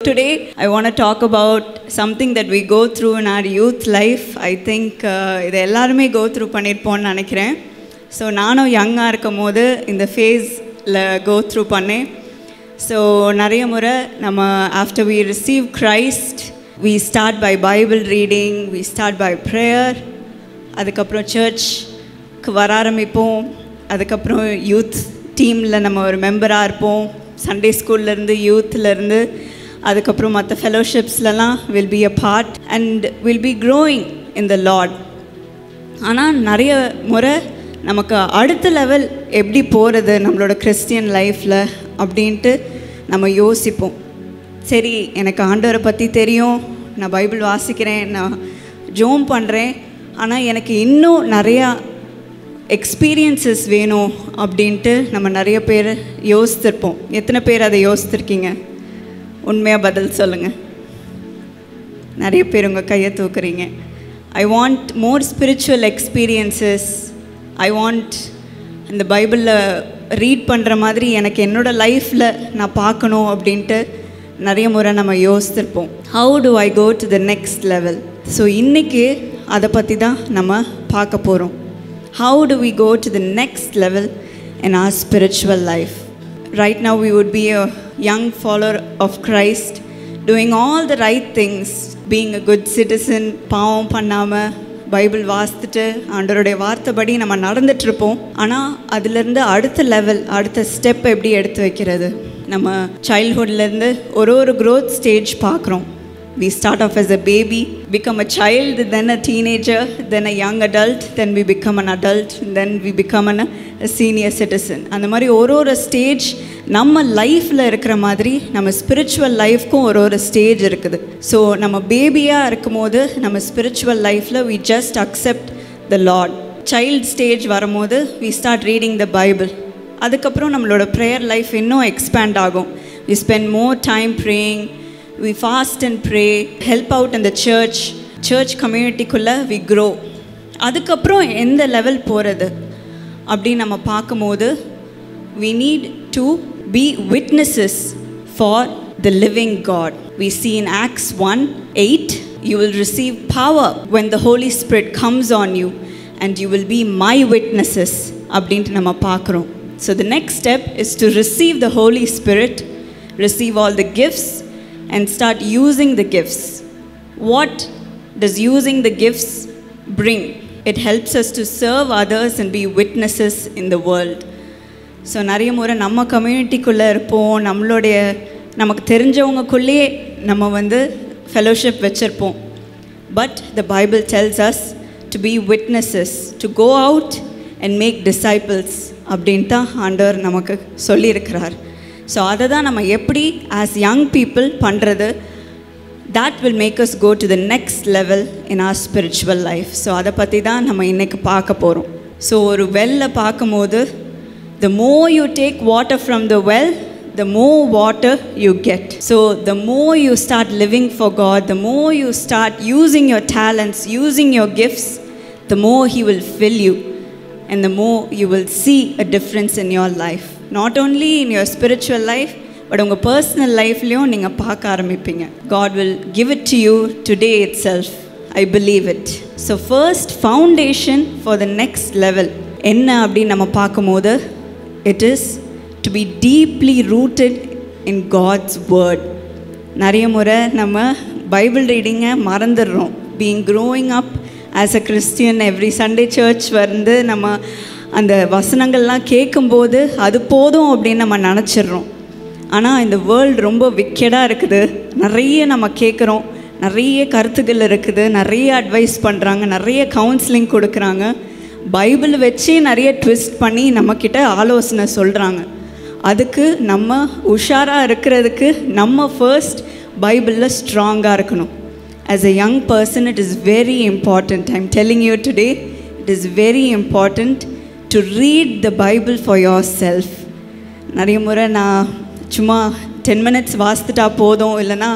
today I want to talk about something that we go through in our youth life. I think இதை எல்லாருமே go through பண்ணியிருப்போம்னு நினைக்கிறேன். So நானும் யங்காக இருக்கும் போது இந்த ஃபேஸில் go through பண்ணேன். ஸோ நிறைய முறை நம்ம after we receive Christ, we start by Bible reading, we start by prayer, அதுக்கப்புறம் சர்ச்சுக்கு வர ஆரம்பிப்போம், அதுக்கப்புறம் யூத் டீமில் நம்ம ஒரு மெம்பராக இருப்போம், சண்டே ஸ்கூல்லேருந்து யூத்லேருந்து அதுக்கப்புறம் மற்ற ஃபெலோஷிப்ஸ்லலாம் will be a part and will be growing in the lord. ஆனால் நிறைய முறை நமக்கு அடுத்த லெவல் எப்படி போகிறது நம்மளோட கிறிஸ்டியன் லைஃப்பில் அப்படின்ட்டு நம்ம யோசிப்போம். சரி, எனக்கு ஆண்டவரை பற்றி தெரியும், நான் பைபிள் வாசிக்கிறேன், நான் ஜோம் பண்ணுறேன், ஆனால் எனக்கு இன்னும் நிறையா எக்ஸ்பீரியன்ஸஸ் வேணும் அப்படின்ட்டு நம்ம நிறைய பேர் யோசித்திருப்போம். எத்தனை பேர் அதை யோசித்திருக்கீங்க? உண்மையாக பதில் சொல்லுங்கள். நிறைய பேர் உங்கள் கையை தூக்குறீங்க. I want more spiritual experiences. I want இந்த பைபிளில் ரீட் பண்ணுற மாதிரி எனக்கு என்னோடய லைஃப்பில் நான் பார்க்கணும் அப்படின்ட்டு நிறைய முறை நம்ம யோசித்திருப்போம். How do I go to the next level? So இன்றைக்கி அதை பற்றி தான் நம்ம பார்க்க போகிறோம். How do we go to the next level in our spiritual life? Right now we would be a young follower of Christ, doing all the right things, being a good citizen, பாவம் பண்ணாமல் Bible வாசித்துட்டு ஆண்டவருடைய வார்த்தைப்படி நம்ம நடந்துகிட்ருப்போம். ஆனால் அதிலேருந்து அடுத்த level, அடுத்த step எப்படி எடுத்து வைக்கிறது? நம்ம சைல்ட்ஹுட்லேருந்து ஒரு க்ரோத் ஸ்டேஜ் பார்க்குறோம். We start off as a baby, become a child, then a teenager, then a young adult, then we become an adult, then we become a senior citizen. அந்த மாதிரி ஒரு ஸ்டேஜ் நம்ம லைஃப்பில் இருக்கிற மாதிரி நம்ம ஸ்பிரிச்சுவல் லைஃப்க்கும் ஒரு ஸ்டேஜ் இருக்குது. ஸோ நம்ம பேபியாக இருக்கும் போது நம்ம ஸ்பிரிச்சுவல் லைஃப்பில் we just accept the Lord. Child stage வரும்போது we start reading the Bible. அதுக்கப்புறம் நம்மளோட ப்ரேயர் லைஃப் இன்னும் எக்ஸ்பேண்ட் ஆகும். We spend more time praying, we fast and pray, help out in the church community-குள்ளே we grow. அதுக்கப்புறம் எந்த level போகிறது அப்படின்னு நம்ம பார்க்கும்போது we need to be witnesses for the living God. We see in Acts 1:8, you will receive power when the Holy Spirit comes on you and you will be my witnesses அப்படின்ட்டு நம்ம பார்க்குறோம். So the next step is to receive the Holy Spirit, receive all the gifts and start using the gifts. What does using the gifts bring? It helps us to serve others and be witnesses in the world. So நிறைய முறை நம்ம கம்யூனிட்டிக்குள்ளே இருப்போம், நமக்கு தெரிஞ்சவங்கக்குள்ளேயே நம்ம fellowship வச்சுருப்போம். But the Bible tells us to be witnesses, to go out and make disciples அப்படின்ட்டு தான் ஆண்டவர் நமக்கு சொல்லியிருக்கிறார். ஸோ அதை தான் நம்ம எப்படி ஆஸ் யங் பீப்புள் பண்ணுறது, that will make us go to the next level in our spiritual life. So அதை பற்றி தான் நம்ம இன்றைக்கி பார்க்க போகிறோம். ஸோ ஒரு வெல்ல பார்க்கும்போது the more you take water from the well, the more water you get. So the more you start living for God, the more you start using your talents, using your gifts, the more He will fill you and the more you will see a difference in your life. Not only in your spiritual life, but உங்கள் personal லைஃப்லேயும் நீங்கள் பார்க்க ஆரம்பிப்பீங்க. God will give it to you today itself. I believe it. So first foundation for the next level என்ன அப்படின்னு நம்ம பார்க்கும்போது, it is to be deeply rooted in God's word. நிறைய முறை நம்ம பைபிள் ரீடிங்கை மறந்துடுறோம். growing up as a Christian, every Sunday church நம்ம அந்த வசனங்கள்லாம் கேட்கும்போது அது போதும் அப்படின்னு நம்ம நினச்சிட்றோம். ஆனால் இந்த வேர்ல்டு ரொம்ப விக்கெடாக இருக்குது. நிறைய நம்ம கேட்குறோம், நிறைய கருத்துக்கள் இருக்குது, நிறைய அட்வைஸ் பண்ணுறாங்க, நிறைய கவுன்சிலிங் கொடுக்குறாங்க, பைபிள் வச்சு நிறைய ட்விஸ்ட் பண்ணி நம்மக்கிட்ட ஆலோசனை சொல்கிறாங்க. அதுக்கு நம்ம உஷாராக இருக்கிறதுக்கு நம்ம ஃபர்ஸ்ட் பைபிளில் ஸ்ட்ராங்காக இருக்கணும். As a young person, it is very important. I'm telling you today, it is very important to read the Bible for yourself. நிறைய முறை நான் சும்மா 10 minutes வாசித்துட்டா போதும், இல்லைனா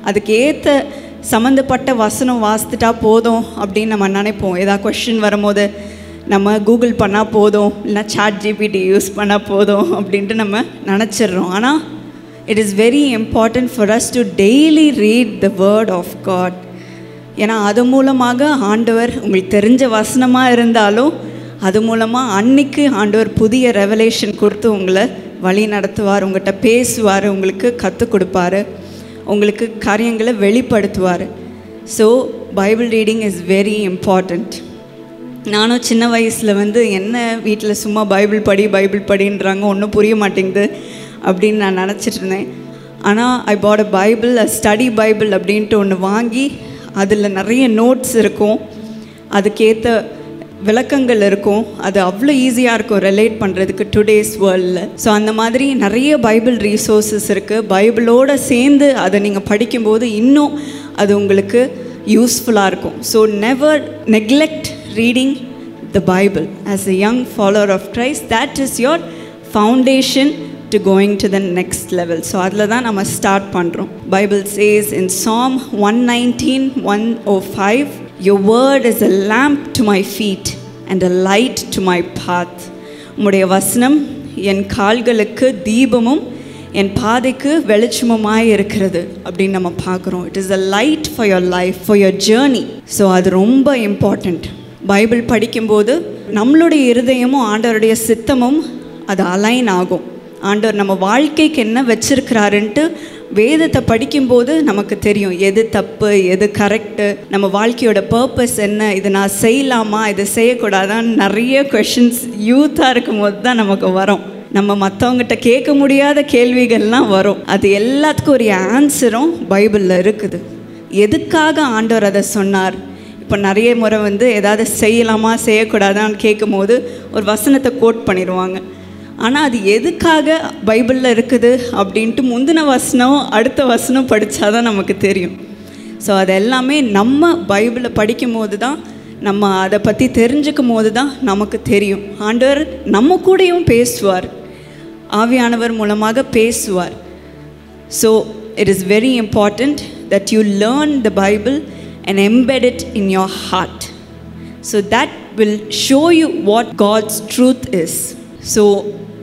அதுக்கு ஏற்ற சம்மந்தப்பட்ட வசனம் வாசித்துட்டா போதும் அப்படின்னு நம்ம நினைப்போம். ஏதாவது கொஸ்டின் வரும்போது நம்ம கூகுள் பண்ணால் போதும், இல்லைனா சாட் ஜிபிடி யூஸ் பண்ணால் போதும் அப்படின்ட்டு நம்ம நினச்சிட்றோம். ஆனால் It is very important for us to daily read the word of God. ஏன்னா அது மூலமாக ஆண்டவர் உங்களுக்கு தெரிஞ்ச வசனமாக இருந்தாலும் அது மூலமாக அன்னைக்கு ஆண்டவர் புதிய ரெவலேஷன் கொடுத்து உங்களை வழி நடத்துவார், உங்கள்கிட்ட பேசுவார், உங்களுக்கு கற்றுக் கொடுப்பார், உங்களுக்கு காரியங்களை வெளிப்படுத்துவார். So Bible reading is very important. நானும் சின்ன வயசில் என்ன வீட்டில் சும்மா பைபிள் படின்றாங்க, ஒன்றும் புரிய மாட்டேங்குது அப்படின்னு நான் நினச்சிட்டு இருந்தேன். ஆனால் ஐ பாட் அ பைபிள், ஸ்டடி பைபிள் அப்படின்ட்டு ஒன்று வாங்கி அதில் நிறைய நோட்ஸ் இருக்கும், அதுக்கேற்ற விளக்கங்கள் இருக்கும். அது அவ்வளோ ஈஸியாக இருக்கும் ரிலேட் பண்ணுறதுக்கு டுடேஸ் வேர்ல்டில். ஸோ அந்த மாதிரி நிறைய பைபிள் ரீசோர்ஸஸ் இருக்குது. பைபிளோடு சேர்ந்து அதை நீங்கள் படிக்கும்போது இன்னும் அது உங்களுக்கு யூஸ்ஃபுல்லாக இருக்கும். So never neglect reading the Bible as a young follower of Christ. That is your foundation to going to the next level. So அதில் தான் நம்ம ஸ்டார்ட் பண்ணுறோம். Bible says in Psalm 119:105, your word is a lamp to my feet and a light to my path. உம்முடைய வசனம் என் கால்களுக்கு தீபமும் என் பாதைக்கு வெளிச்சமுமாய் இருக்கிறது அப்படின்னு நம்ம பார்க்குறோம். It is a light for your life, for your journey. So அது ரொம்ப இம்பார்ட்டண்ட். பைபிள் படிக்கும்போது நம்மளுடைய இருதயமும் ஆண்டவருடைய சித்தமும் அது அலைன் ஆகும். ஆண்டவர் நம்ம வாழ்க்கைக்கு என்ன வச்சிருக்கிறாருன்ட்டு வேதத்தை படிக்கும்போது நமக்கு தெரியும் எது தப்பு எது கரெக்டு, நம்ம வாழ்க்கையோட பர்பஸ் என்ன, இது நான் செய்யலாமா இது செய்யக்கூடாதான்னு நிறைய கொஷின்ஸ் யூத்தாக இருக்கும் போது தான் நமக்கு வரும். நம்ம மற்றவங்ககிட்ட கேட்க முடியாத கேள்விகள்லாம் வரும். அது எல்லாத்துக்கும் ஒரு ஆன்சரும் பைபிளில் இருக்குது. எதுக்காக ஆண்டவர் அதை சொன்னார்? இப்போ நிறைய முறை ஏதாவது செய்யலாமா செய்யக்கூடாதான்னு கேட்கும் போது ஒரு வசனத்தை கோட் பண்ணிடுவாங்க. ஆனால் அது எதுக்காக பைபிளில் இருக்குது அப்படின்ட்டு முந்தின வசனம் அடுத்த வசனம் படித்தா தான் நமக்கு தெரியும். ஸோ அது எல்லாமே நம்ம பைபிளை படிக்கும் போது தான், நம்ம அதை பற்றி தெரிஞ்சுக்கும் போது தான் நமக்கு தெரியும். ஆண்டவர் நம்ம கூடயும் பேசுவார், ஆவியானவர் மூலமாக பேசுவார். So it is very important that you learn the Bible and embed it in your heart. So that will show you what God's truth is. So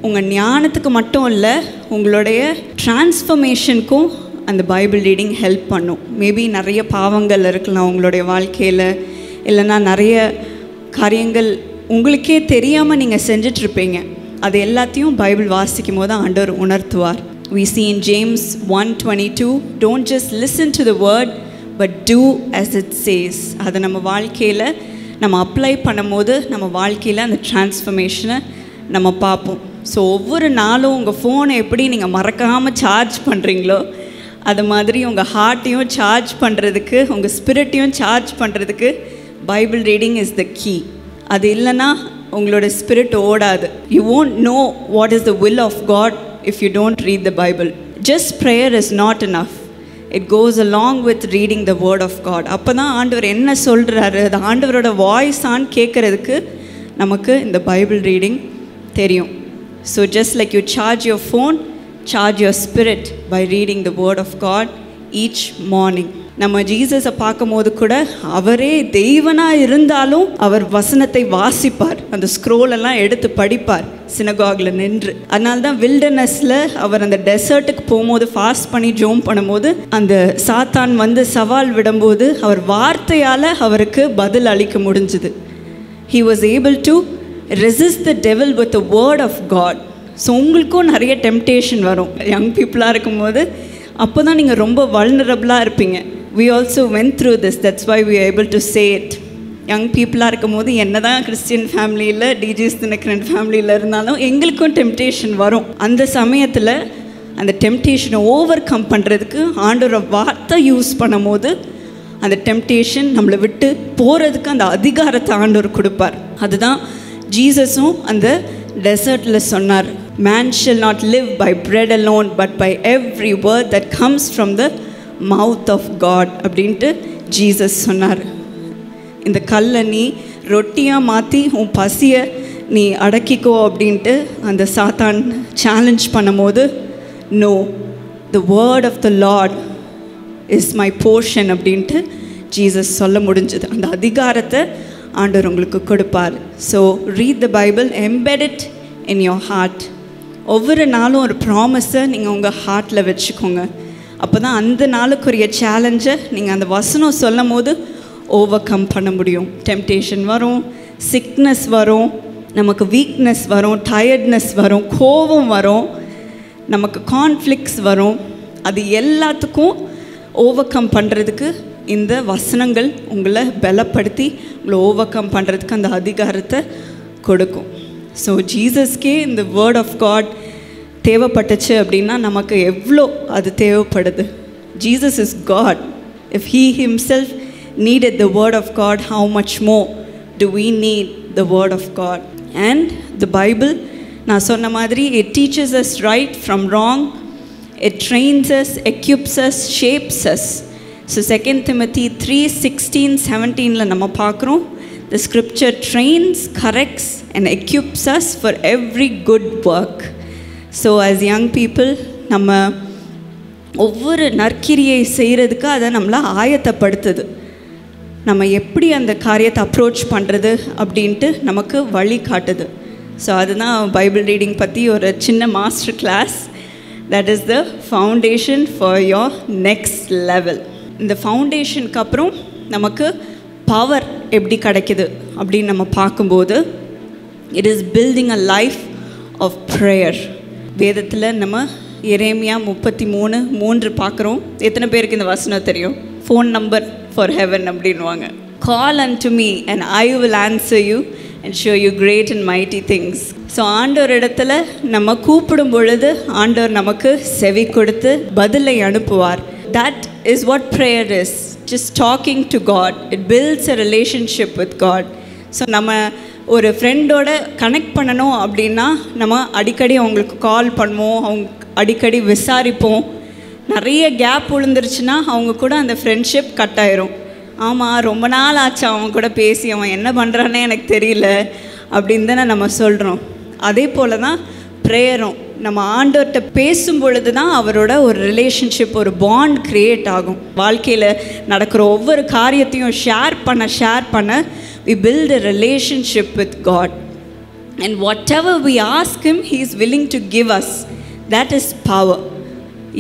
உங்கள் ஞானத்துக்கு மட்டும் இல்லை, உங்களுடைய டிரான்ஸ்ஃபர்மேஷனுக்கும் அந்த பைபிள் ரீடிங் ஹெல்ப் பண்ணும். மேபி நிறைய பாவங்கள் இருக்கலாம் உங்களுடைய வாழ்க்கையில், இல்லைன்னா நிறைய காரியங்கள் உங்களுக்கே தெரியாமல் நீங்கள் செஞ்சிட்ருப்பீங்க. அது எல்லாத்தையும் பைபிள் வாசிக்கும் போது ஆண்டவர் உணர்த்துவார். We see in James 1:22, don't just listen to the word but do as it says. அதை நம்ம வாழ்க்கையில் நம்ம அப்ளை பண்ணும்போது நம்ம வாழ்க்கையில் அந்த டிரான்ஸ்ஃபர்மேஷனை நம்ம பார்ப்போம். ஸோ ஒவ்வொரு நாளும் உங்கள் ஃபோனை எப்படி நீங்கள் மறக்காமல் சார்ஜ் பண்ணுறீங்களோ அது மாதிரி உங்கள் ஹார்ட்டையும் சார்ஜ் பண்ணுறதுக்கு, உங்கள் ஸ்பிரிட்டையும் சார்ஜ் பண்ணுறதுக்கு Bible reading is the key. அது இல்லைன்னா உங்களோட ஸ்பிரிட் ஓடாது. You won't know what is the will of God if you don't read the Bible. Just prayer is not enough. It goes along with reading the word of God. அப்போ தான் ஆண்டவர் என்ன சொல்கிறாரு, அது ஆண்டவரோட வாய்ஸான்னு கேட்குறதுக்கு நமக்கு இந்த பைபிள் ரீடிங் தெரியும். So just like you charge your phone, charge your spirit by reading the word of God each morning. நம்ம ஜீசஸை பார்க்கும் போது கூட அவரே தெய்வனாக இருந்தாலும் அவர் வசனத்தை வாசிப்பார், அந்த ஸ்க்ரோலெல்லாம் எடுத்து படிப்பார் சினகாகில் நின்று. அதனால தான் வில்டர்னஸில் அவர் அந்த டெசர்ட்டுக்கு போகும்போது ஃபாஸ்ட் பண்ணி ஜோம் பண்ணும்போது அந்த சாத்தான் சவால் விடும்போது அவர் வார்த்தையால் அவருக்கு பதில் அளிக்க முடிஞ்சுது. He was able to resist the devil with the word of God. So உங்களுக்கும் நிறைய டெம்டேஷன் வரும் யங் பீப்புளாக இருக்கும்போது. அப்போ தான் நீங்கள் ரொம்ப வல்னரபிளாக இருப்பீங்க. We also went through this, that's why we are able to say it. Young பீப்புளாக இருக்கும் போது என்ன தான் கிறிஸ்டியன் ஃபேமிலியில் டிஜிஸ் தினகரன் ஃபேமிலியில் இருந்தாலும் எங்களுக்கும் டெம்டேஷன் வரும். அந்த சமயத்தில் அந்த டெம்டேஷனை ஓவர் கம் பண்ணுறதுக்கு ஆண்டோட வார்த்தை யூஸ் பண்ணும் போது அந்த டெம்டேஷன் நம்மளை விட்டு போகிறதுக்கு அந்த அதிகாரத்தை ஆண்டவர் கொடுப்பார். அதுதான் ஜீசஸும் அந்த டெசர்ட்டில் சொன்னார், man shall not live by bread alone but by every word that comes from the mouth of God அப்படின்ட்டு ஜீசஸ் சொன்னார். இந்த கல்லை நீ ரொட்டியாக மாற்றி உன் பசியை நீ அடக்கிக்கோ அப்படின்ட்டு அந்த சாத்தான் சேலஞ்ச் பண்ணும்போது, no, the word of the Lord is my portion அப்படின்ட்டு ஜீசஸ் சொல்ல முடிஞ்சது. அந்த அதிகாரத்தை ஆண்டவர் உங்களுக்கு கொடுப்பார். So read the Bible, embed it in your heart. ஒவ்வொரு நாளும் ஒரு ப்ராமிஸை நீங்கள் உங்கள் ஹார்ட்டில் வச்சுக்கோங்க. அப்போ தான் அந்த நாளுக்குரிய சேலஞ்சை நீங்கள் அந்த வசனம் சொல்லும் போது ஓவர் கம் பண்ண முடியும். டெம்டேஷன் வரும், சிக்னஸ் வரும், நமக்கு வீக்னஸ் வரும், டயர்ட்னஸ் வரும், கோபம் வரும், நமக்கு கான்ஃப்ளிக்ட்ஸ் வரும். அது எல்லாத்துக்கும் ஓவர் கம் பண்ணுறதுக்கு இந்த வசனங்கள் உங்களை பலப்படுத்தி உங்களை ஓவர் கம் பண்ணுறதுக்கு அந்த அதிகாரத்தை கொடுக்கும். ஸோ ஜீசஸ்க்கே இந்த வேர்ட் ஆஃப் காட் தேவைப்பட்டுச்சு அப்படின்னா நமக்கு எவ்வளோ அது தேவைப்படுது. Jesus is God. If he himself needed the word of God, how much more do we need the word of God. And the Bible நான் சொன்ன மாதிரி it teaches us right from wrong, it trains us, equips us, shapes us. So 2 Timothy 3:16-17 நம்ம பார்க்குறோம், the scripture trains, corrects and equips us for every good work. So as young people நம்ம ஒவ்வொரு நற்கிரியை செய்கிறதுக்கு அதை நம்மளை ஆயத்தப்படுத்துது. நம்ம எப்படி அந்த காரியத்தை அப்ரோச் பண்ணுறது அப்படின்ட்டு நமக்கு வழி காட்டுது. ஸோ அதுதான் பைபிள் ரீடிங் பற்றி ஒரு சின்ன master class. That is the foundation for your next level. இந்த ஃபவுண்டேஷனுக்கு அப்புறம் நமக்கு பவர் எப்படி கிடைக்குது அப்படின்னு நம்ம பார்க்கும்போது, it is building a life of prayer. வேதத்தில் நம்ம எரேமியா 33:3 பார்க்குறோம். எத்தனை பேருக்கு இந்த வசனம் தெரியும்? ஃபோன் நம்பர் ஃபார் ஹெவன் அப்படின்வாங்க. Call unto me and I will answer you and show you great and mighty things. So ஆண்டவர் இடத்துல நம்ம கூப்பிடும் பொழுது ஆண்டவர் நமக்கு செவி கொடுத்து பதிலை அனுப்புவார். That is what prayer is. Just talking to God. It builds a relationship with God. So நம்ம ஒரு ஃப்ரெண்டோட கனெக்ட் பண்ணணும் அப்படின்னா நம்ம அடிக்கடி அவங்களுக்கு கால் பண்ணுவோம், அவங்க அடிக்கடி விசாரிப்போம். நிறைய கேப் விழுந்துருச்சுன்னா அவங்க கூட அந்த ஃப்ரெண்ட்ஷிப் கட் ஆயிரும். ஆமாம், ரொம்ப நாள் ஆச்சு அவன் கூட பேசி, அவன் என்ன பண்ணுறானே எனக்கு தெரியல அப்படின்னு தானே நம்ம சொல்கிறோம். அதே போல் தான் ப்ரேயரும். நம்ம ஆண்டவர்கிட்ட பேசும் பொழுது தான் அவரோட ஒரு ரிலேஷன்ஷிப், ஒரு பாண்ட் க்ரியேட் ஆகும். வாழ்க்கையில் நடக்கிற ஒவ்வொரு காரியத்தையும் ஷேர் பண்ண we build a relationship with God. And whatever we ask him, he is willing to give us. That is power.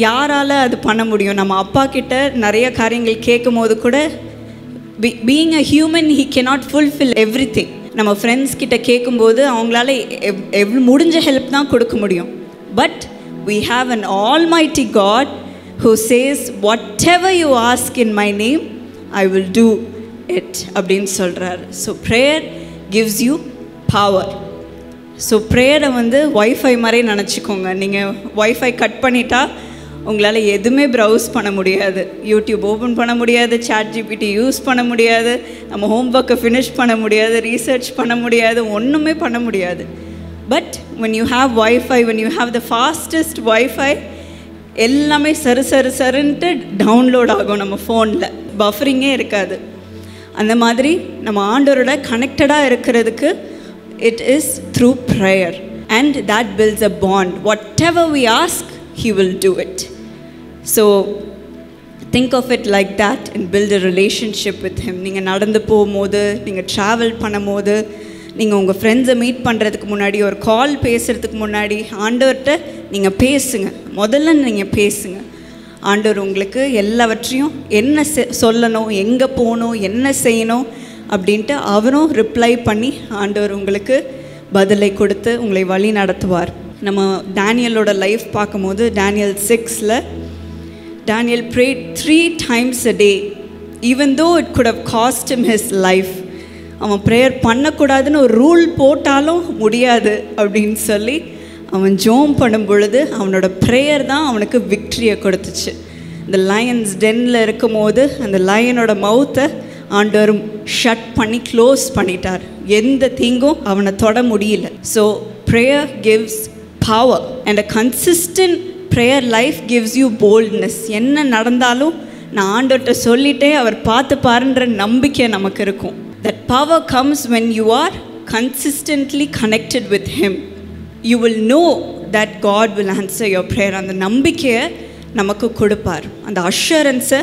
யாரால் அது பண்ண முடியும்? நம்ம அப்பா கிட்ட நிறைய காரியங்கள் கேட்கும் போது கூட, being a human, he cannot fulfill everything. நம்ம ஃப்ரெண்ட்ஸ் கிட்ட கேட்கும்போது அவங்களால முடிஞ்ச ஹெல்ப் தான் கொடுக்க முடியும். But we have an almighty God who says, whatever you ask in my name, I will do it அப்படின்னு சொல்கிறார். So prayer gives you power. So ப்ரேயரை வைஃபை மாதிரி நினச்சிக்கோங்க. நீங்கள் வைஃபை கட் பண்ணிட்டா உங்களால் எதுவுமே ப்ரௌஸ் பண்ண முடியாது, யூடியூப் ஓப்பன் பண்ண முடியாது, ChatGPT யூஸ் பண்ண முடியாது, நம்ம ஹோம்ஒர்க்கை ஃபினிஷ் பண்ண முடியாது, ரீசர்ச் பண்ண முடியாது, ஒன்றுமே பண்ண முடியாது. But when you have Wi-Fi, when you have the fastest Wi-Fi, எல்லாமே சருன்ட்டு டவுன்லோட் ஆகும் நம்ம ஃபோனில், பஃபரிங்கே இருக்காது. அந்த மாதிரி நம்ம ஆண்டவரோட கனெக்டடாக இருக்கிறதுக்கு it is through prayer, and that builds a bond. Whatever we ask, he will do it. So think of it like that and build a relationship with him. நீங்கள் நடந்து போகும்போது, நீங்கள் ட்ராவல் பண்ணும்போது, நீங்கள் உங்கள் ஃப்ரெண்ட்ஸை மீட் பண்ணுறதுக்கு முன்னாடி, ஒரு கால் பேசுகிறதுக்கு முன்னாடி ஆண்டவர்கிட்ட நீங்கள் பேசுங்க. முதல்ல நீங்கள் பேசுங்க. ஆண்டவர் உங்களுக்கு எல்லாவற்றையும் என்ன சொல்லணும், எங்கே போகணும், என்ன செய்யணும் அப்படின்ட்டு அவரும் ரிப்ளை பண்ணி ஆண்டவர் உங்களுக்கு பதிலை கொடுத்து உங்களை வழி நடத்துவார். நம்ம டேனியலோட லைஃப் பார்க்கும்போது, Daniel 6 Daniel prayed 3 times a day, even though it could have cost him his life. அவன் ப்ரேயர் பண்ணக்கூடாதுன்னு ஒரு ரூல் போட்டாலும் முடியாது அப்படின்னு சொல்லி அவன் ஜோம் பண்ணும் பொழுது அவனோட ப்ரேயர் தான் அவனுக்கு விக்ட்ரியை கொடுத்துச்சு. இந்த லயன்ஸ் டென்னில் இருக்கும் போது அந்த லயனோட மவுத்தை ஆண்டவர் ஷட் பண்ணி க்ளோஸ் பண்ணிட்டார். எந்த தீங்கும் அவனை தொட முடியல. So prayer gives power, and a consistent prayer life gives you boldness. என்ன நடந்தாலும் நான் ஆண்டவர்கிட்ட சொல்லிட்டே அவர் பார்த்து பாருன்ற நம்பிக்கை நமக்கு இருக்கும். That power comes when you are consistently connected with him. You will know that God will answer your prayer. அந்த நம்பிக்கையை நமக்கு கொடுப்பார், அந்த அஷூரன்ஸை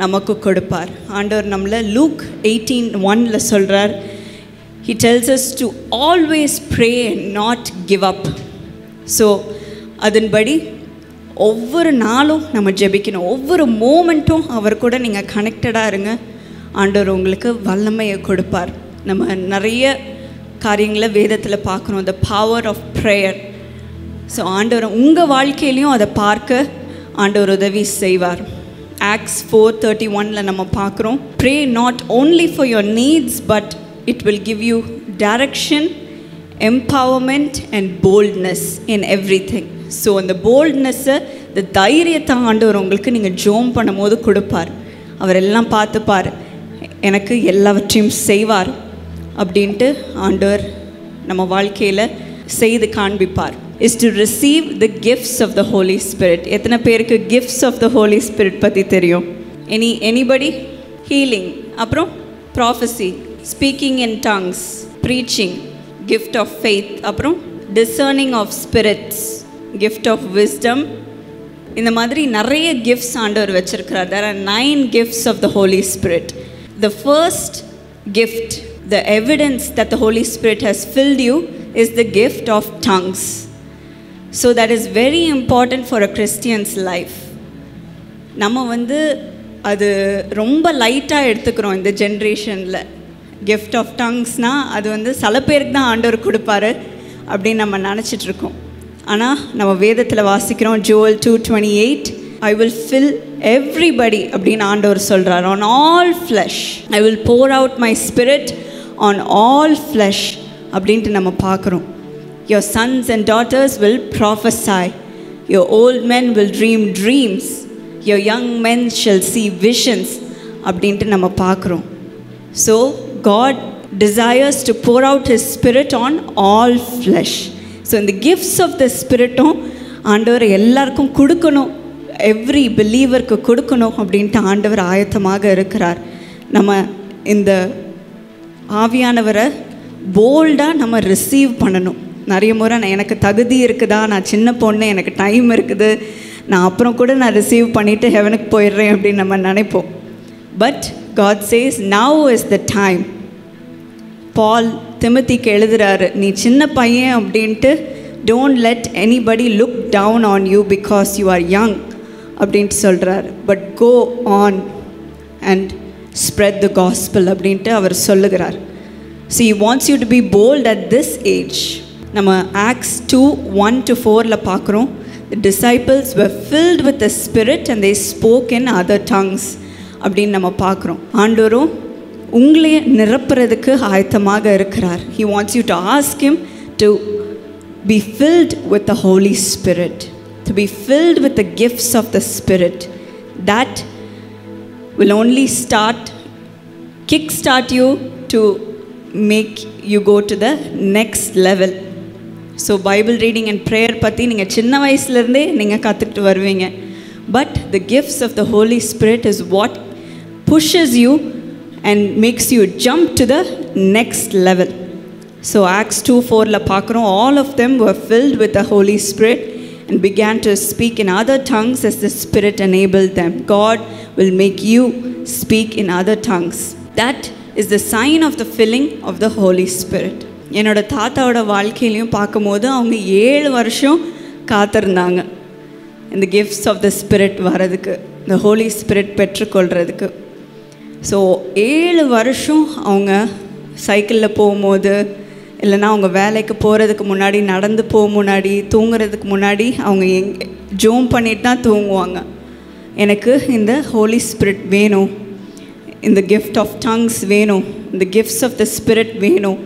நமக்கு கொடுப்பார். ஆண்டவர் நம்மளை Luke 18:1 சொல்கிறார். He tells us to always pray and not give up. So அதன்படி ஒவ்வொரு நாளும் நம்ம ஜெபிக்கணும். ஒவ்வொரு மோமெண்ட்டும் அவர் கூட நீங்கள் கனெக்டடாக இருங்க. ஆண்டவர் உங்களுக்கு வல்லமையை கொடுப்பார். நம்ம நிறைய காரியங்களை வேதத்தில் பார்க்குறோம், the power of prayer. So ஆண்டவர் உங்கள் வாழ்க்கையிலையும் அதை பார்க்க ஆண்டவர் உதவி செய்வார். Acts 4:31 நம்ம பார்க்குறோம், pray not only for your needs but it will give you direction, empowerment and boldness in everything. So அந்த போல்ட்னஸ்ஸை, இந்த தைரியத்தை ஆண்டவர் உங்களுக்கு நீங்கள் ஜோம் பண்ணும் போது கொடுப்பார். அவர் எல்லாம் பார்த்துப்பார், எனக்கு எல்லாவற்றையும் செய்வார் அப்படின்ட்டு ஆண்டவர் நம்ம வாழ்க்கையில் செய்து காண்பிப்பார். is to receive the gifts of the Holy Spirit. எத்தனை பேருக்கு gifts of the Holy Spirit பற்றி தெரியும்? anybody? healing, அப்புறம் prophecy, speaking in tongues, preaching, gift of faith, அப்புறம் discerning of spirits, gift of wisdom. இந்த மாதிரி நிறைய gifts ஆண்டவர் வச்சிருக்கிறார். there are 9 gifts of the Holy Spirit. The first gift, the evidence that the Holy Spirit has filled you, is the gift of tongues. So that is very important for a Christian's life. நம்ம அது ரொம்ப லைட்டாக எடுத்துக்கிறோம் இந்த ஜென்ரேஷனில். Gift of டங்ஸ்னால் அது சில பேருக்கு தான் ஆண்டவர் கொடுப்பாரு அப்படின்னு நம்ம நினச்சிட்ருக்கோம். ஆனால் நம்ம வேதத்தில் வாசிக்கிறோம், Joel 2:28, I will fill everybody அப்படின்னு ஆண்டவர் சொல்கிறார். on all flesh I will pour out my spirit on all flesh அப்படின்ட்டு நம்ம பார்க்குறோம். Your sons and daughters will prophesy, your old men will dream dreams, your young men shall see visions அப்படின்ட்டு நம்ம பார்க்குறோம். So God desires to pour out His Spirit on all flesh. So இந்த gifts of the Spirit-ம் ஆண்டவர் எல்லாருக்கும் கொடுக்கணும், every பிலீவருக்கு கொடுக்கணும் அப்படின்ட்டு ஆண்டவர் ஆயத்தமாக இருக்கிறார். நம்ம இந்த ஆவியானவரை போல்டாக நம்ம ரிசீவ் பண்ணணும். நிறைய முறை எனக்கு தகுதி இருக்குதா, நான் சின்ன பொண்ணு, எனக்கு டைம் இருக்குது, நான் அப்புறம் கூட நான் ரிசீவ் பண்ணிவிட்டு ஹெவனுக்கு போயிடுறேன் அப்படின்னு நம்ம நினைப்போம். But God says now is the time. பால் திமோத்திக்கு எழுதுறாரு, நீ சின்ன பையன் அப்படின்ட்டு don't let anybody look down on you because you are young அப்படின்ட்டு சொல்கிறார். But go on and spread the gospel அப்படின்ட்டு அவர் சொல்லுகிறார். So he wants you to be bold at this age. நம்ம Acts 2:1-4 பார்க்குறோம், the disciples were filled with the Spirit and they spoke in other tongues அப்படின்னு நம்ம பார்க்குறோம். ஆண்டவரும் உங்களையே நிரப்புறதுக்கு ஆயத்தமாக இருக்கிறார். He wants you to ask Him to be filled with the Holy Spirit, to be filled with the gifts of the Spirit. That will only kickstart you to make you go to the next level. So Bible reading and prayer பற்றி நீங்கள் சின்ன வயசுலேருந்தே நீங்கள் கற்றுக்கிட்டு வருவீங்க. But the gifts of the Holy Spirit is what pushes you and makes you jump to the next level. So Acts 2:4 பார்க்குறோம், all of them were filled with the Holy Spirit and began to speak in other tongues as the Spirit enabled them. God will make you speak in other tongues. That is the sign of the filling of the Holy Spirit. என்னோட தாத்தாவோட வாழ்க்கையிலையும் பார்க்கும்போது அவங்க 7 வருஷம் காத்திருந்தாங்க இந்த gifts of the spirit வரதுக்கு, இந்த Holi spirit பெற்றுக்கொள்கிறதுக்கு. So 7 வருஷம் அவங்க சைக்கிளில் போகும்போது, இல்லைன்னா அவங்க வேலைக்கு போகிறதுக்கு முன்னாடி, நடந்து போக முன்னாடி, தூங்குறதுக்கு முன்னாடி அவங்க ஜோம் பண்ணிட்டு தான் தூங்குவாங்க. எனக்கு இந்த ஹோலி ஸ்பிரிட் வேணும், இந்த கிஃப்ட் ஆஃப் டங்ஸ் வேணும், இந்த கிஃப்ட்ஸ் ஆஃப் த ஸ்பிரிட் வேணும்,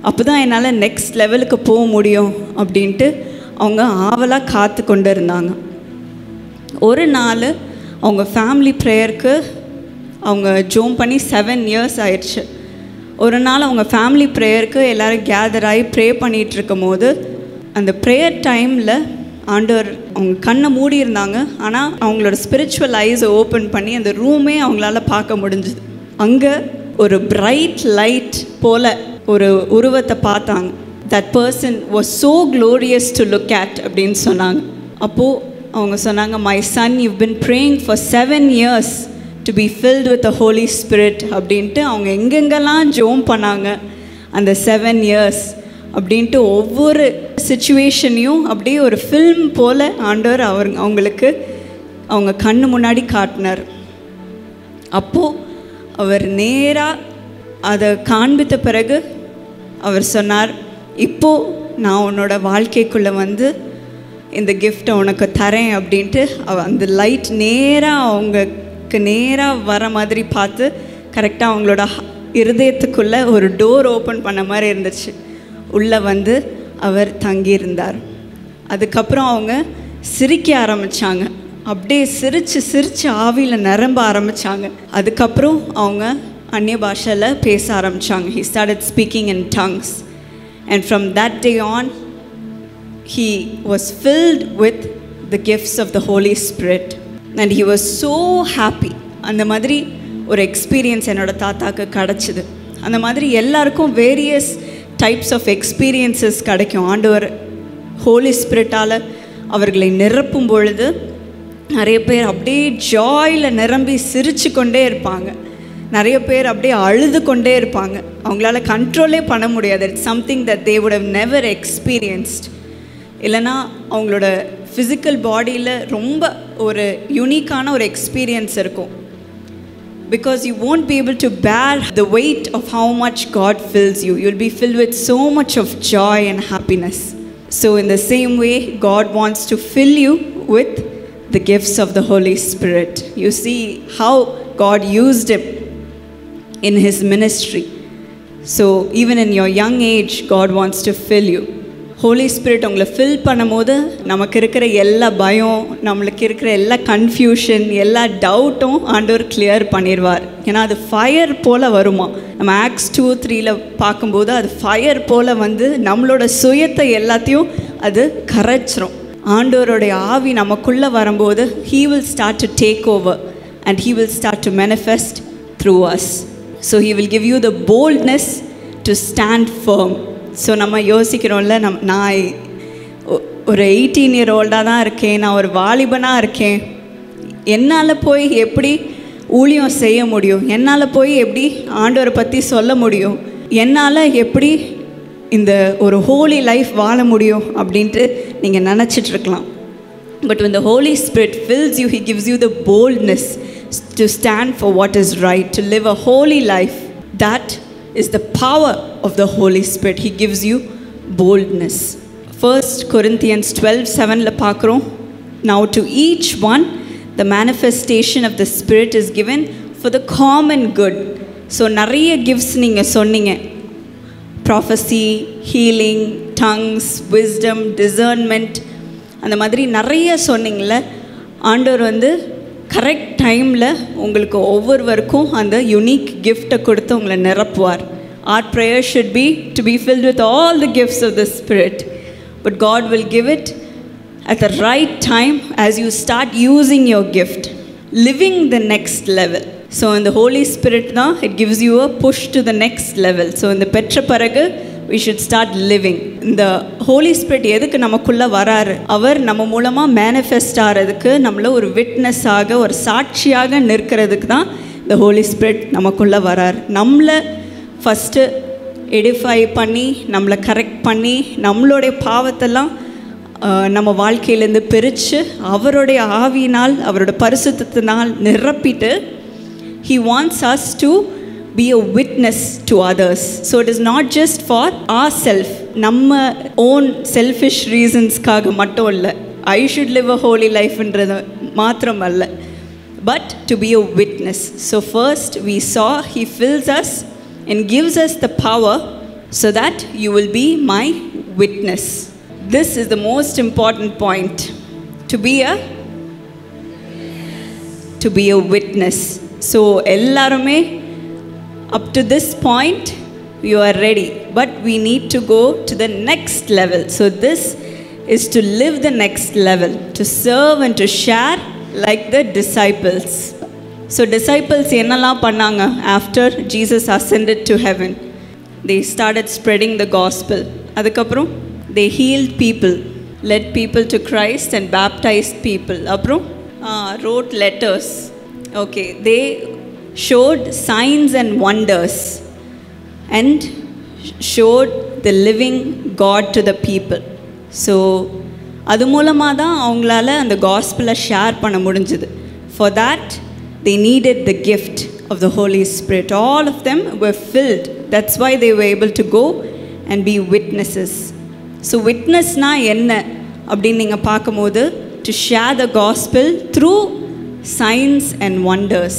அப்போ தான் என்னால் நெக்ஸ்ட் லெவலுக்கு போக முடியும் அப்படின்ட்டு அவங்க ஆவலாக காத்து கொண்டு இருந்தாங்க. ஒரு நாள் அவங்க ஃபேமிலி ப்ரேயருக்கு அவங்க ஜோம் பண்ணி 7 இயர்ஸ் ஆயிடுச்சு. ஒரு நாள் அவங்க ஃபேமிலி ப்ரேயருக்கு எல்லோரும் கேதர் ஆகி ப்ரே பண்ணிகிட்ருக்கும் போது, அந்த ப்ரேயர் டைமில் ஆண்டவர் அவங்க கண்ணை மூடி இருந்தாங்க. ஆனால் அவங்களோட ஸ்பிரிச்சுவல் ஐஸை ஓப்பன் பண்ணி அந்த ரூமே அவங்களால பார்க்க முடிஞ்சுது. அங்கே ஒரு பிரைட் லைட் போல் ஒரு உருவத்தை பார்த்தாங்க. That person was so glorious to look at அப்படின்னு சொன்னாங்க. அப்போது அவங்க சொன்னாங்க, my son, you been praying for 7 years to be filled with the Holy Spirit அப்படின்ட்டு அவங்க எங்கெங்கெல்லாம் ஜோம் பண்ணாங்க அந்த 7 இயர்ஸ் அப்படின்ட்டு ஒவ்வொரு சுச்சுவேஷனையும் அப்படியே ஒரு ஃபில்ம் போல் ஆண்டவர் அவங்களுக்கு அவங்க கண்ணு முன்னாடி காட்டினார். அப்போது அவர் நேராக அதை காண்பித்த பிறகு அவர் சொன்னார், இப்போது நான் உன்னோட வாழ்க்கைக்குள்ளே வந்து இந்த கிஃப்டை உனக்கு தரேன் அப்படின்ட்டு. அந்த லைட் நேராக அவங்களுக்கு நேராக வர மாதிரி பார்த்து கரெக்டாக அவங்களோட இருதயத்துக்குள்ளே ஒரு டோர் ஓப்பன் பண்ண மாதிரி இருந்துச்சு. உள்ளே வந்து அவர் தங்கியிருந்தார். அதுக்கப்புறம் அவங்க சிரிக்க ஆரம்பித்தாங்க. அப்படியே சிரித்து ஆவியில் நிரம்ப ஆரம்பித்தாங்க. அதுக்கப்புறம் அவங்க அந்நிய பாஷையில் பேச ஆரம்பித்தாங்க. He started speaking in tongues. And from that day on, he was filled with the gifts of the Holy Spirit. And he was so happy. அந்த மாதிரி ஒரு எக்ஸ்பீரியன்ஸ் என்னோட தாத்தாக்கு கிடச்சிது. அந்த மாதிரி எல்லாருக்கும் வேரியஸ் டைப்ஸ் ஆஃப் எக்ஸ்பீரியன்ஸஸ் கிடைக்கும். ஆண்டவர் ஹோலி ஸ்பிரிட்டால் அவர்களை நிரப்பும் பொழுது நிறைய பேர் அப்படியே ஜாயில் நிரம்பி சிரித்து கொண்டே இருப்பாங்க. நிறைய பேர் அப்படியே அழுது கொண்டே இருப்பாங்க. அவங்களால கண்ட்ரோலே பண்ண முடியாது. It's something that they would have never experienced. இல்லைனா அவங்களோட ஃபிசிக்கல் பாடியில் ரொம்ப ஒரு யூனிக்கான ஒரு எக்ஸ்பீரியன்ஸ் இருக்கும். Because you won't be able to bear the weight of how much God fills you. You'll be filled with so much of joy and happiness. So in the same way, God wants to fill you with the gifts of the Holy Spirit. You see how God used him in his ministry. So even in your young age, God wants to fill you. Holy Spirit உங்களை fill பண்ணும்போது நமக்கு இருக்கிற எல்லா பயம், நம்மளுக்கு இருக்கிற எல்லா confusion, எல்லா டவுட்டும் ஆண்டவர் கிளியர் பண்ணிடுவார். ஏன்னா அது ஃபயர் போல் வருமா. நம்ம ஆக்ஸ் 2:3 பார்க்கும்போது அது ஃபயர் போல் வந்து நம்மளோட சுயத்தை எல்லாத்தையும் அது கரைச்சிரும். ஆண்டவருடைய ஆவி நமக்குள்ளே வரும்போது he will start to take over and he will start to manifest through us. So he will give you the boldness to stand firm. So நம்ம யோசிக்கிறோம்ல, நான் ஒரு 18-year-old-ஆக தான் இருக்கேன், நான் ஒரு வாலிபனாக இருக்கேன், என்னால் போய் எப்படி ஊழியம் செய்ய முடியும், என்னால் போய் எப்படி ஆண்டவரை பற்றி சொல்ல முடியும், என்னால் எப்படி இந்த ஒரு ஹோலி லைஃப் வாழ முடியும் அப்படின்ட்டு நீங்கள் நினச்சிட்ருக்கலாம். But when the Holy Spirit fills you, he gives you the boldness to stand for what is right, to live a holy life. That is the power of the Holy Spirit. He gives you boldness. 1 Corinthians 12:7 பார்க்குறோம். Now to each one the manifestation of the Spirit is given for the common good. So நிறைய gifts நீங்கள் சொன்னீங்க. Prophecy, healing, tongues, wisdom, discernment, அந்த மாதிரி நிறைய சொன்னீங்கள. ஆண்டவர் வந்து correct டைமில் உங்களுக்கு ஒவ்வொருவருக்கும் அந்த யூனிக் கிஃப்டை கொடுத்து உங்களை நிரப்புவார். Our prayer should be to be filled with all the gifts of the Spirit. But God will give it at the right time as you start using your gift, living the next level. So in the Holy Spirit தான் it gives you a push to the next level. So இந்த பெற்ற பிறகு we should start living. இந்த Holi spirit எதுக்கு நமக்குள்ளே வராரு? அவர் நம்ம மூலமாக மேனிஃபெஸ்ட் ஆகிறதுக்கு, நம்மளை ஒரு விட்னஸாக, ஒரு சாட்சியாக நிற்கிறதுக்கு தான் இந்த ஹோலி ஸ்பிரிட் நமக்குள்ளே வராரு. நம்மளை ஃபஸ்ட்டு எடிஃபை பண்ணி, நம்மளை கரெக்ட் பண்ணி, நம்மளுடைய பாவத்தெல்லாம் நம்ம வாழ்க்கையிலேருந்து பிரித்து அவருடைய ஆவியினால், அவரோட பரிசுத்தத்தினால் நிரப்பிட்டு he wants us to be a witness to others. So it is not just for ourselves, நம்ம own selfish reasonsக்காக மட்டும் இல்லை, I should live a holy life என்றது மாத்திரம் அல்ல, but to be a witness. So first we saw he fills us and gives us the power so that you will be my witness. This is the most important point, to be a witness. So எல்லாருமே up to this point you are ready, but we need to go to the next level. So this is to live the next level, to serve and to share like the disciples. So disciples என்னெல்லாம் பண்ணாங்க? After Jesus ascended to heaven, they started spreading the gospel. அதுக்கப்புறம் they healed people, led people to Christ and baptized people. அப்புறம் wrote letters. Okay, they showed signs and wonders and showed the living God to the people. So அது மூலமாக தான் அவங்களால அந்த காஸ்பலை share பண்ண முடிஞ்சுது. For that they needed the gift of the Holy Spirit. All of them were filled. That's why they were able to go and be witnesses. So witnessனா என்ன அப்படின்னு நீங்கள் பார்க்கும்போது, to share the gospel through signs and wonders.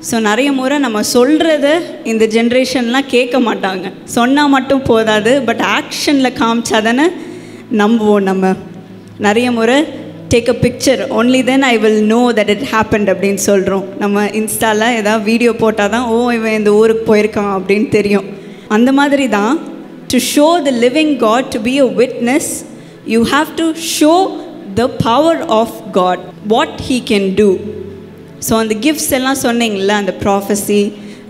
So நிறைய முறை நம்ம சொல்கிறத இந்த ஜென்ரேஷன்லாம் கேட்க மாட்டாங்க. சொன்னால் மட்டும் போதாது, பட் ஆக்ஷனில் காமிச்சா தானே நம்புவோம். நம்ம நிறைய முறை take a picture only then I will know that it happened அப்படின்னு சொல்கிறோம். நம்ம இன்ஸ்டாவில் ஏதாவது வீடியோ போட்டால் தான் இவன் இந்த ஊருக்கு போயிருக்கான் அப்படின்னு தெரியும். அந்த மாதிரி தான் to show the living God, to be a witness, you have to show the power of God, what he can do. So அந்த கிஃப்ட்ஸ் எல்லாம் சொன்னீங்கள, அந்த prophecy,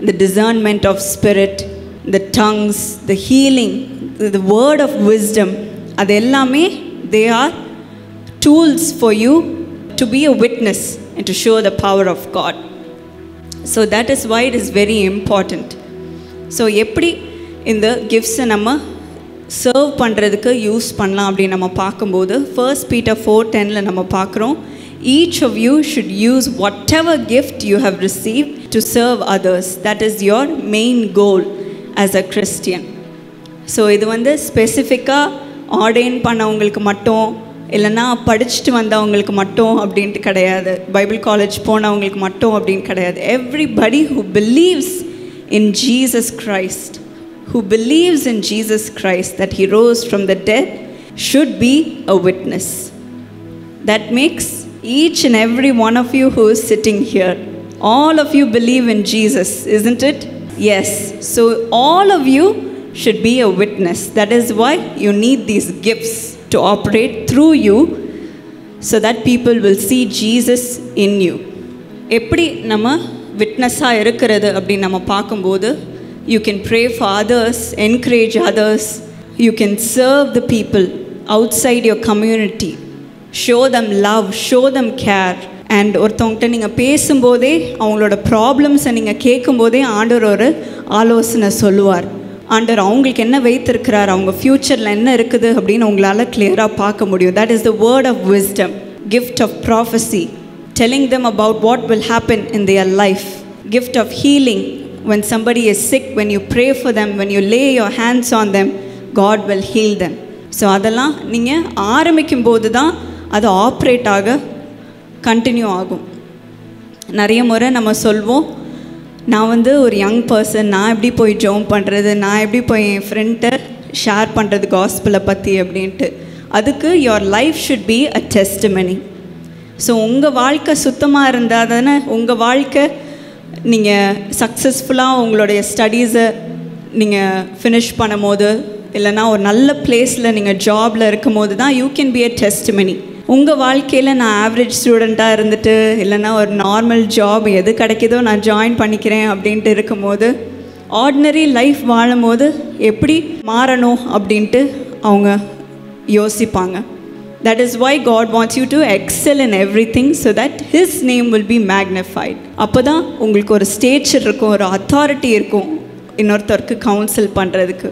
the discernment of spirit, the tongues, the healing, the word of wisdom, அது எல்லாமே they are tools for you to be a witness and to show the power of God. So that is why it is very important. So எப்படி இந்த கிஃப்ட்ஸை நம்ம serve பண்ணுறதுக்கு use பண்ணலாம் அப்படின்னு நம்ம பார்க்கும்போது, 1 Peter 4:10 நம்ம பார்க்குறோம், each of you should use whatever gift you have received to serve others. That is your main goal as a Christian. So இது வந்து ஸ்பெசிஃபிக்காக ஆர்டெயின் பண்ணவங்களுக்கு மட்டும், இல்லைன்னா படிச்சுட்டு வந்தவங்களுக்கு மட்டும் அப்படின்ட்டு கிடையாது, பைபிள் காலேஜ் போனவங்களுக்கு மட்டும் அப்படின்னு கிடையாது. Everybody who believes in Jesus Christ, who believes in Jesus Christ that he rose from the dead, should be a witness. That makes each and every one of you who is sitting here, all of you believe in Jesus, isn't it? Yes. So all of you should be a witness. That is why you need these gifts to operate through you, so that people will see Jesus in you. எப்படி நம்ம விட்னஸாக இருக்கிறது அப்படின்னு நம்ம பார்க்கும்போது, you can pray for others, encourage others, you can serve the people outside your community, show them love, show them care. And ஒருத்தவங்ககிட்ட நீங்கள் பேசும்போதே, அவங்களோட ப்ராப்ளம்ஸை நீங்கள் கேட்கும்போதே ஆண்டவர் ஒரு ஆலோசனை சொல்லுவார். ஆண்டவர் அவங்களுக்கு என்ன வைத்திருக்கிறார், அவங்க ஃப்யூச்சரில் என்ன இருக்குது அப்படின்னு உங்களால் கிளியராக பார்க்க முடியும். That is the word of wisdom, gift of prophecy, telling them about what will happen in their life, gift of healing, when somebody is sick, when you pray for them, when you lay your hands on them, God will heal them. So அதெல்லாம் நீங்கள் ஆரம்பிக்கும் போது தான் அது operate ஆக continue ஆகும். நிறைய முறை நம்ம சொல்வோம், நான் வந்து ஒரு யங் பர்சன், நான் எப்படி போய் ஜோம் பண்ணுறது, நான் எப்படி போய் என் ஃப்ரெண்ட்டை ஷேர் பண்ணுறது காஸ்பலை பற்றி அப்படின்ட்டு. அதுக்கு your life should be a testimony. So உங்கள் வாழ்க்கை சுத்தமாக இருந்தால் தானே உங்கள் வாழ்க்கை, நீங்கள் சக்ஸஸ்ஃபுல்லாக உங்களுடைய ஸ்டடீஸை நீங்கள் ஃபினிஷ் பண்ணும் போது, இல்லைனா ஒரு நல்ல பிளேஸில் நீங்கள் ஜாபில் இருக்கும் போது தான் you can be a testimony. உங்கள் வாழ்க்கையில் நான் ஆவரேஜ் ஸ்டூடெண்ட்டாக இருந்துட்டு, இல்லைனா ஒரு நார்மல் ஜாப் எது கிடைக்கிதோ நான் ஜாயின் பண்ணிக்கிறேன் அப்படின்ட்டு இருக்கும்போது, ஆர்டினரி லைஃப் வாழும் போது எப்படி மாறணும் அப்படின்ட்டு அவங்க யோசிப்பாங்க. That is why God wants you to excel in everything so that His name will be magnified. அப்போ தான் உங்களுக்கு ஒரு ஸ்டேச்சர் இருக்கும், ஒரு அத்தாரிட்டி இருக்கும் இன்னொருத்தருக்கு கவுன்சில் பண்ணுறதுக்கு.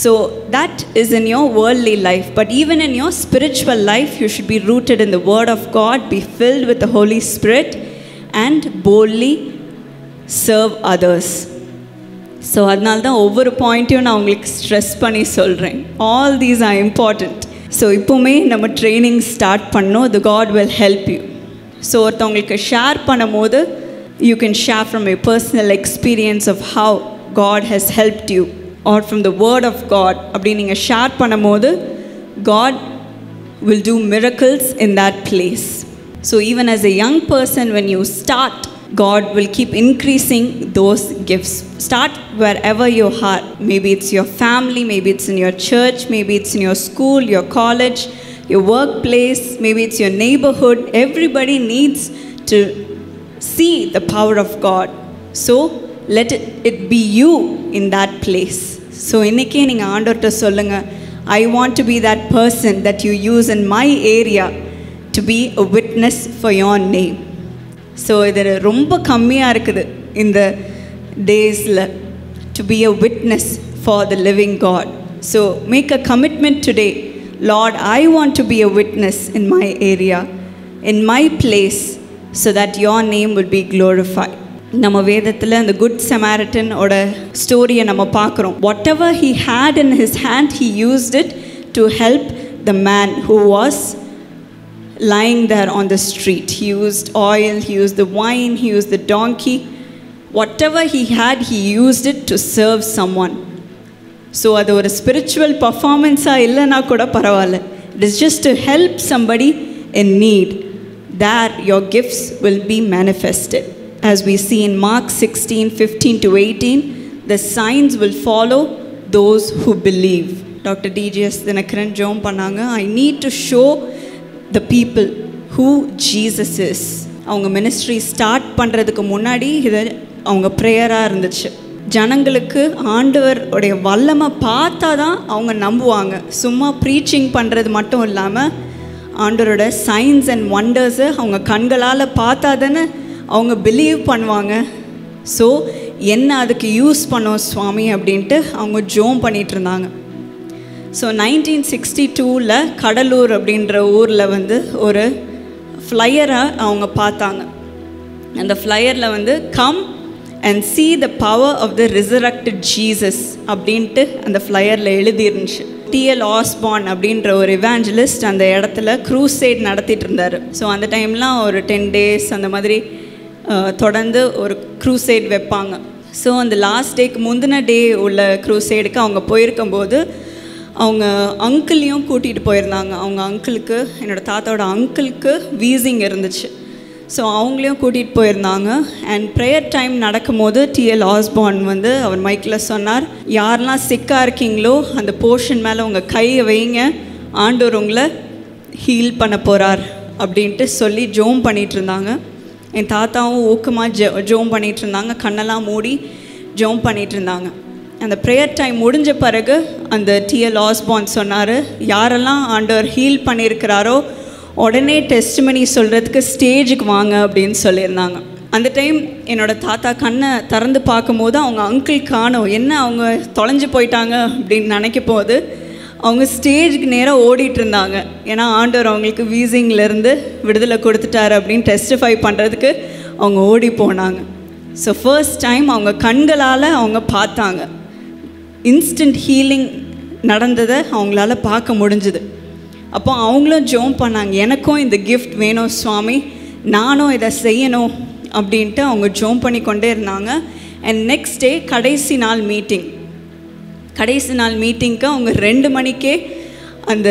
So that is in your worldly life, but even in your spiritual life you should be rooted in the Word of God, be filled with the Holy Spirit and boldly serve others. So அதனால தான் ஒவ்வொரு பாயிண்ட்டையும் நான் உங்களுக்கு stress பண்ணி சொல்கிறேன். All these are important. So இப்போவுமே நம்ம training start பண்ணோம், the God will help you. So ஒருத்தவங்களுக்கு ஷேர் பண்ணும் போது you can share from a personal experience of how God has helped you, or from the word of God. அப்படி நீங்கள் share பண்ணும் போது God will do miracles in that place. So even as a young person, when you start, God will keep increasing those gifts. Start wherever you are. Maybe it's your family, maybe it's in your church, maybe it's in your school, your college, your workplace, maybe it's your neighborhood. Everybody needs to see the power of God. So let it be you in that place. So இன்னைக்கே நீங்கள் ஆண்டவர்கிட்ட சொல்லுங்கள், I want to be that person that you use in my area to be a witness for your name. So இது ரொம்ப கம்மியாக இருக்குது இந்த டேஸில் to be a witness for the living God. So make a commitment today. Lord, I want to be a witness in my area, in my place, so that your name will be glorified. நம்ம வேதத்தில் அந்த good சமாரிட்டனோட ஸ்டோரியை நம்ம பார்க்குறோம். Whatever he had in his hand, he used it to help the man who was lying there on the street. He used oil, he used the wine, he used the donkey. Whatever he had, he used it to serve someone. So அது ஒரு spiritual பர்ஃபார்மன்ஸாக இல்லைன்னா கூட பரவாயில்ல. It is just to help somebody in need. There your gifts will be manifested. As we see in Mark 16:15-18, the signs will follow those who believe. Dr. D.J.S. Dinakaran ஜெபம் பண்ணாங்க, I need to show the people who Jesus is. அவங்க ministry start பண்ணுறதுக்கு முன்னாடி இது அவங்க ப்ரேயராக இருந்துச்சு. ஜனங்களுக்கு ஆண்டவருடைய வல்லமை பார்த்தா தான் அவங்க நம்புவாங்க. சும்மா ப்ரீச்சிங் பண்ணுறது மட்டும் இல்லாமல் ஆண்டவரோட சைன்ஸ் அண்ட் வண்டர்ஸை அவங்க கண்களால் பார்த்தா தானே அவங்க பிலீவ் பண்ணுவாங்க. ஸோ என்ன அதுக்கு யூஸ் பண்ணோம் சுவாமி அப்படின்ட்டு அவங்க ஜெபம் பண்ணிகிட்டு இருந்தாங்க. ஸோ 1962 கடலூர் அப்படின்ற ஊரில் ஒரு ஃப்ளையரை அவங்க பார்த்தாங்க. அந்த ஃப்ளையரில் come and see the power of the resurrected Jesus அப்படின்ட்டு அந்த ஃப்ளையரில் எழுதிருந்துச்சு. T.L. Osborne அப்படின்ற ஒரு இவாஞ்சலிஸ்ட் அந்த இடத்துல க்ரூசைட் நடத்திட்டு இருந்தார். ஸோ அந்த டைம்லாம் ஒரு 10 days அந்த மாதிரி தொடர்ந்து ஒரு க்ரூசைட் வைப்பாங்க. ஸோ அந்த லாஸ்ட் டேக்கு முந்தின டே உள்ள க்ரூசைடுக்கு அவங்க போயிருக்கும்போது அவங்க அங்கிளையும் கூட்டிகிட்டு போயிருந்தாங்க. அவங்க அங்கிளுக்கு, என்னோடய தாத்தாவோட அங்கிளுக்கு வீசிங் இருந்துச்சு. ஸோ அவங்களையும் கூட்டிகிட்டு போயிருந்தாங்க. அண்ட் ப்ரேயர் டைம் நடக்கும்போது T.L. Osborne அவர் மைக்கில் சொன்னார், யாரெல்லாம் சிக்காக இருக்கீங்களோ அந்த போர்ஷன் மேலே உங்கள் கையை வைங்க, ஆண்டவர் உங்களை ஹீல் பண்ண போகிறார் அப்படின்ட்டு சொல்லி ஜெபம் பண்ணிகிட்டு இருந்தாங்க. என் தாத்தாவும் ஊக்கமாக ஜெபம் பண்ணிகிட்டு இருந்தாங்க, கண்ணெல்லாம் மூடி ஜெபம் பண்ணிகிட்டு இருந்தாங்க. அந்த ப்ரேயர் டைம் முடிஞ்ச பிறகு அந்த T.L. Osborne சொன்னார், யாரெல்லாம் ஆண்டவர் ஹீல் பண்ணியிருக்கிறாரோ உடனே டெஸ்டிமனி சொல்கிறதுக்கு ஸ்டேஜுக்கு வாங்க அப்படின்னு சொல்லியிருந்தாங்க. அந்த டைம் என்னோடய தாத்தா கண்ணை திறந்து பார்க்கும்போது அவங்க அங்கிள் காணோம். என்ன அவங்க தொலைஞ்சு போயிட்டாங்க அப்படின்னு நினைக்க போது அவங்க ஸ்டேஜுக்கு நேராக ஓடிட்டு இருந்தாங்க. ஏன்னா ஆண்டவர் அவங்களுக்கு வீசிங்லேருந்து விடுதலை கொடுத்துட்டாரு அப்படின்னு டெஸ்டிஃபை பண்ணுறதுக்கு அவங்க ஓடி போனாங்க. ஸோ ஃபர்ஸ்ட் டைம் அவங்க கண்களால் அவங்க பார்த்தாங்க. இன்ஸ்டன்ட் ஹீலிங் நடந்ததை அவங்களால பார்க்க முடிஞ்சுது. அப்போ அவங்களும் ஜெபம் பண்ணாங்க, எனக்கும் இந்த கிஃப்ட் வேணும் சுவாமி, நானும் இதை செய்யணும் அப்படின்ட்டு அவங்க ஜெபம் பண்ணி கொண்டே இருந்தாங்க. அண்ட் நெக்ஸ்ட் டே கடைசி நாள் மீட்டிங்க்கு அவங்க 2 மணிக்கே அந்த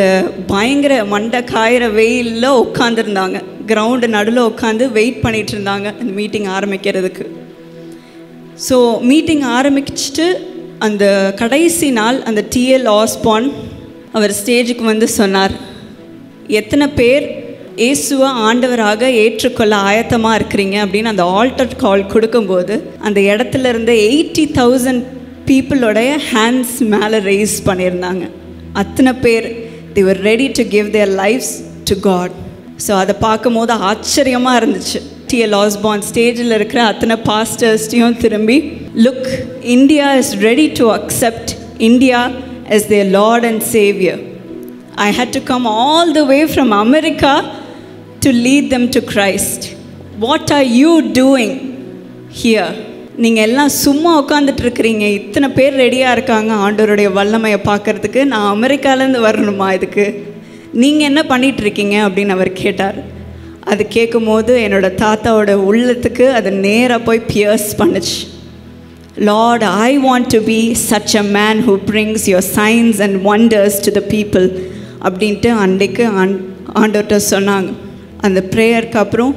பயங்கர மண்டை காயிற வெயிலில் உட்காந்துருந்தாங்க. கிரவுண்டு நடுவில் உட்காந்து வெயிட் பண்ணிகிட்டு இருந்தாங்க அந்த மீட்டிங் ஆரம்பிக்கிறதுக்கு. ஸோ மீட்டிங் ஆரம்பிச்சுட்டு அந்த கடைசி நாள் அந்த T.L. Osborne அவர் ஸ்டேஜுக்கு சொன்னார், எத்தனை பேர் இயேசுவை ஆண்டவராக ஏற்றுக்கொள்ள ஆயத்தமாக இருக்கிறீங்க அப்படின்னு அந்த ஆல்டர் கால் கொடுக்கும்போது அந்த இடத்துல இருந்த 80,000 பீப்புளோடைய ஹேண்ட்ஸ் மேலே ரைஸ் பண்ணியிருந்தாங்க. அத்தனை பேர் they were ready to give their lives to God. So அதை பார்க்கும்போது ஆச்சரியமாக இருந்துச்சு. T.L. Osborne ஸ்டேஜில் இருக்கிற அத்தனை பாஸ்டர்ஸ்டையும் திரும்பி, look, India is ready to accept India as their Lord and Savior. I had to come all the way from America to lead them to Christ. What are you doing here? நீங்கள் எல்லாம் சும்மா உட்காந்துட்டு இருக்கிறீங்க, இத்தனை பேர் ரெடியாக இருக்காங்க ஆண்டவருடைய வல்லமையை பார்க்குறதுக்கு, நான் அமெரிக்காலேருந்து வரணுமா இதுக்கு? நீங்கள் என்ன பண்ணிகிட்ருக்கீங்க அப்படின்னு அவர் கேட்டார். அது கேட்கும்போது என்னோடய தாத்தாவோட உள்ளத்துக்கு அது நேராக போய் பியர்ஸ் பண்ணுச்சு. Lord, I want to be such a man who brings your signs and wonders to the people அப்படின்ட்டு அன்றைக்கு ஆண்டவர்கிட்ட சொன்னாங்க. அந்த ப்ரேயருக்கு அப்புறம்